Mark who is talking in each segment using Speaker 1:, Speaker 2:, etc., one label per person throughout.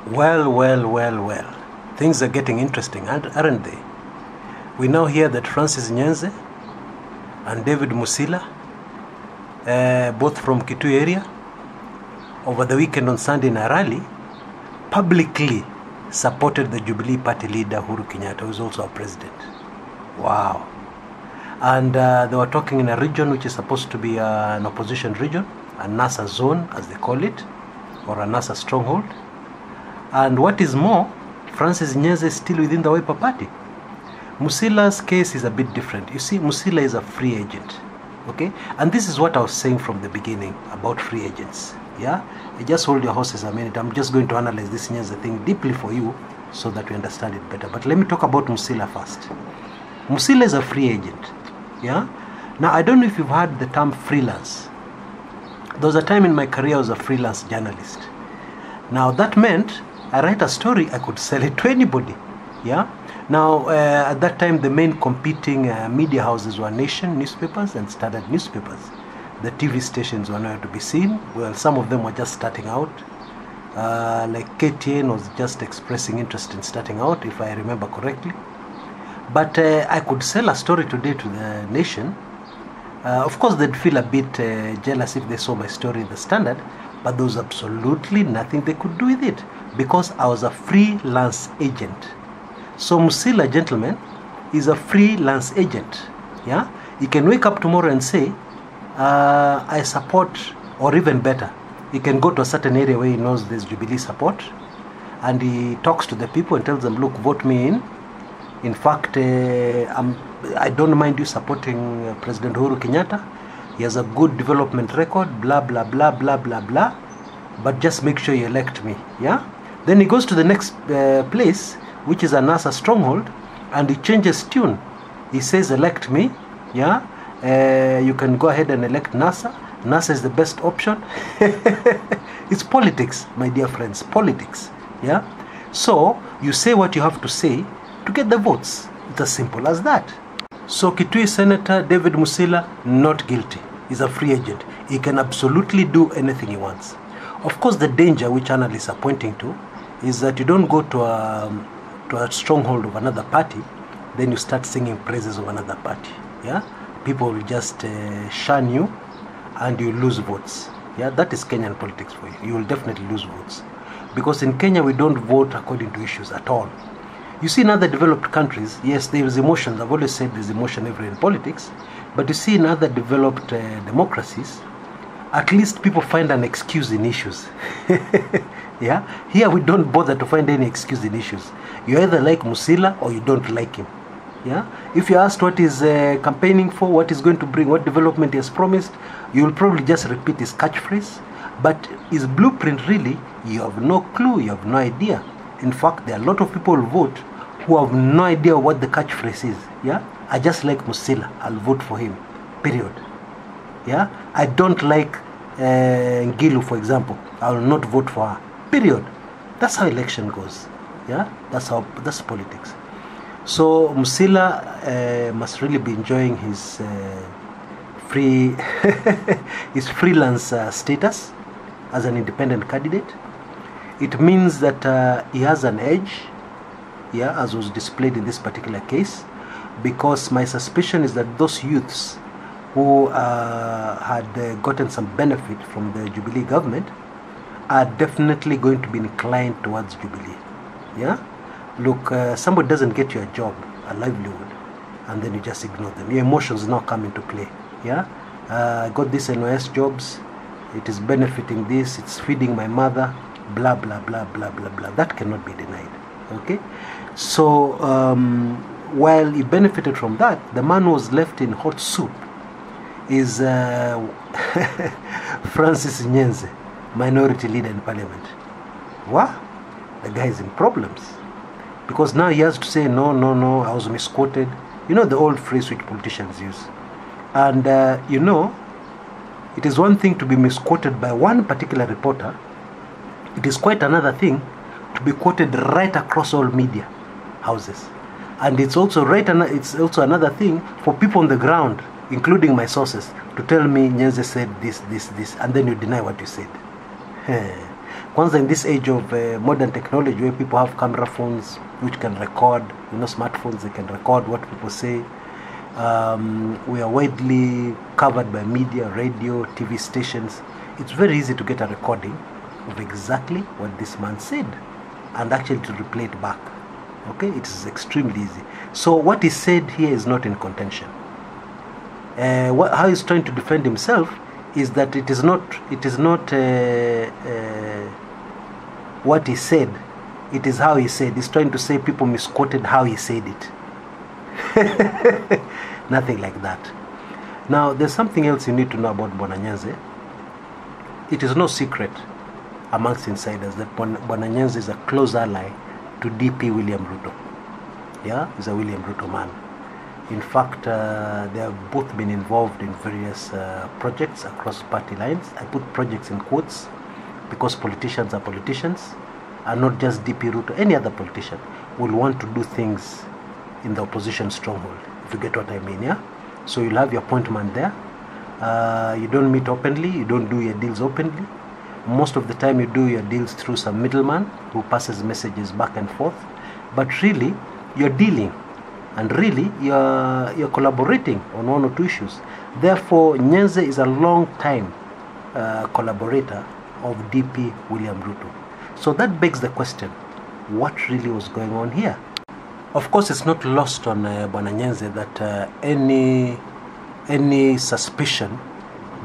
Speaker 1: Well. Things are getting interesting, aren't they? We now hear that Francis Nyenze and David Musila, both from Kitui area, over the weekend on Sunday in a rally, publicly supported the Jubilee Party leader Uhuru Kenyatta, who is also our president. Wow. And they were talking in a region which is supposed to be an opposition region, a NASA zone, as they call it, or a NASA stronghold. And what is more, Francis Nyenze is still within the Wiper Party. Musila's case is a bit different. You see, Musila is a free agent, okay? And this is what I was saying from the beginning about free agents, yeah? You just hold your horses a minute. I'm just going to analyze this Nyenze thing deeply for you so that we understand it better. But let me talk about Musila first. Musila is a free agent, yeah? Now, I don't know if you've heard the term freelance. There was a time in my career I was a freelance journalist. Now, that meant I write a story, I could sell it to anybody, yeah? Now, at that time, the main competing media houses were Nation newspapers and Standard newspapers. The TV stations were nowhere to be seen. Well, some of them were just starting out. Like KTN was just expressing interest in starting out, if I remember correctly. But I could sell a story today to the Nation. Of course, they'd feel a bit jealous if they saw my story in the Standard, but there was absolutely nothing they could do with it because I was a freelance agent. So Musila, gentlemen, is a freelance agent. Yeah, he can wake up tomorrow and say, I support, or even better, he can go to a certain area where he knows there's Jubilee support, and he talks to the people and tells them, look, vote me in. In fact, I don't mind you supporting President Uhuru Kenyatta. He has a good development record, blah, blah, blah, blah, blah, blah. But just make sure you elect me. Yeah. Then he goes to the next place, which is a NASA stronghold, and he changes tune. He says, elect me, yeah? You can go ahead and elect NASA. NASA is the best option. It's politics, my dear friends, politics, yeah? So, you say what you have to say to get the votes. It's as simple as that. So, Kitui Senator David Musila, not guilty. He's a free agent. He can absolutely do anything he wants. Of course, the danger which analysts are pointing to is that you don't go to a stronghold of another party, then you start singing praises of another party. Yeah, people will just shun you, and you lose votes. Yeah, that is Kenyan politics for you. You will definitely lose votes, because in Kenya we don't vote according to issues at all. You see, in other developed countries, yes, there is emotions. I've always said there's emotion everywhere in politics, but you see, in other developed democracies, at least people find an excuse in issues. Yeah, here we don't bother to find any excuse in issues. You either like Musila or you don't like him. Yeah, if you asked what he's campaigning for, what he's going to bring, what development he has promised, you will probably just repeat his catchphrase. But his blueprint, really, you have no clue, you have no idea. In fact, there are a lot of people who vote who have no idea what the catchphrase is. Yeah, I just like Musila, I'll vote for him, period. Yeah, I don't like Ngilu, for example, I will not vote for her, period. That's how election goes. Yeah, that's politics. So Musila must really be enjoying his his freelance status as an independent candidate. It means that he has an edge, yeah, as was displayed in this particular case, because my suspicion is that those youths who had gotten some benefit from the Jubilee government are definitely going to be inclined towards Jubilee. Yeah, look, somebody doesn't get you a job, a livelihood, and then you just ignore them. Your emotions now come into play. Yeah, I got this NOS jobs, it is benefiting this, it's feeding my mother, blah blah blah blah blah blah. That cannot be denied. Okay, so while he benefited from that, the man who was left in hot soup is Francis Nyenze, minority leader in parliament. What? The guy is in problems, because now he has to say, no, I was misquoted. You know, the old phrase which politicians use. And you know, it is one thing to be misquoted by one particular reporter. It is quite another thing to be quoted right across all media houses. And it's also another thing for people on the ground, including my sources, to tell me Nyenze said this, and then you deny what you said. Kwanza, in this age of modern technology where people have camera phones which can record, smartphones, they can record what people say. We are widely covered by media, radio, TV stations. It's very easy to get a recording of exactly what this man said and actually to replay it back. Okay, it is extremely easy. So what he said here is not in contention. How he's trying to defend himself is that it is not what he said, it is how he said. He's trying to say people misquoted how he said it. Nothing like that. Now, there's something else you need to know about Bwana Nyenze. It is no secret amongst insiders that Bwana Nyenze is a close ally to DP William Ruto. Yeah, he's a William Ruto man. In fact, they have both been involved in various projects across party lines. I put projects in quotes because politicians are politicians, and not just DP Ruto. Any other politician will want to do things in the opposition stronghold, if you get what I mean, yeah? So you'll have your point man there. You don't meet openly, you don't do your deals openly. Most of the time you do your deals through some middleman who passes messages back and forth. But really, you're dealing, and really, you're collaborating on one or two issues. Therefore, Nyenze is a long-time collaborator of DP William Ruto. So that begs the question, what really was going on here? Of course, it's not lost on Bwana Nyenze that any suspicion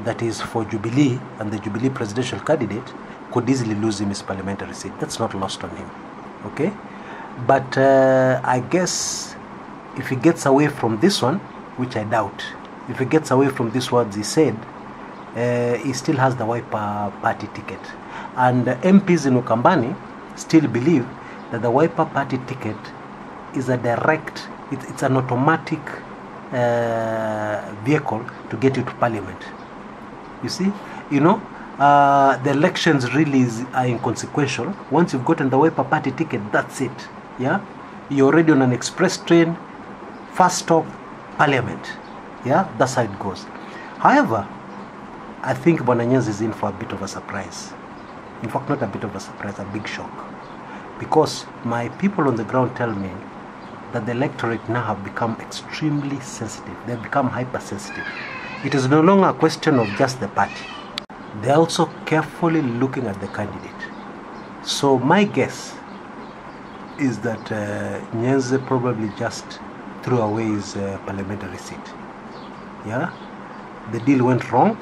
Speaker 1: that is for Jubilee and the Jubilee presidential candidate could easily lose him his parliamentary seat. That's not lost on him, okay? But I guess if he gets away from this one, which I doubt, if he gets away from these words he said, he still has the Wiper party ticket. And MPs in Ukambani still believe that the Wiper party ticket is a direct, it's an automatic vehicle to get you to parliament. You see, the elections really are inconsequential. Once you've gotten the Wiper party ticket, that's it. Yeah, you're already on an express train, first stop, parliament. Yeah, that's how it goes. However, I think Bwana Nyenze is in for a bit of a surprise. In fact, not a bit of a surprise, a big shock. Because my people on the ground tell me that the electorate now have become extremely sensitive. They've become hypersensitive. It is no longer a question of just the party. They're also carefully looking at the candidate. So my guess is that Nyenze probably just threw away his parliamentary seat. Yeah? The deal went wrong.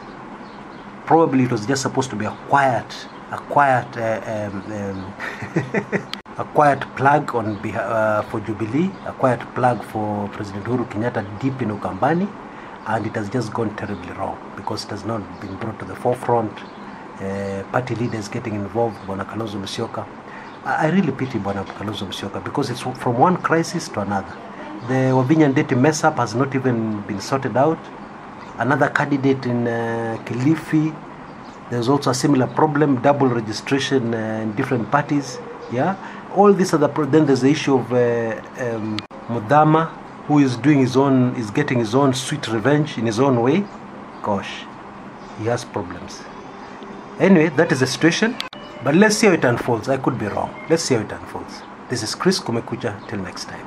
Speaker 1: Probably it was just supposed to be a quiet a quiet plug on for Jubilee, a quiet plug for President Uhuru Kenyatta deep in Ukambani, and it has just gone terribly wrong because it has not been brought to the forefront. Party leaders getting involved, Bwana Kalonzo Musyoka. I really pity Bwana Kalonzo Musyoka because it's from one crisis to another. The Wavinya Ndeti mess up has not even been sorted out. Another candidate in Kilifi, there's also a similar problem, double registration in different parties. Yeah, all these are then there's the issue of Mudama, who is getting his own sweet revenge in his own way. Gosh, he has problems. Anyway, that is the situation. But let's see how it unfolds. I could be wrong. Let's see how it unfolds. This is Chris Kumekucha. Till next time.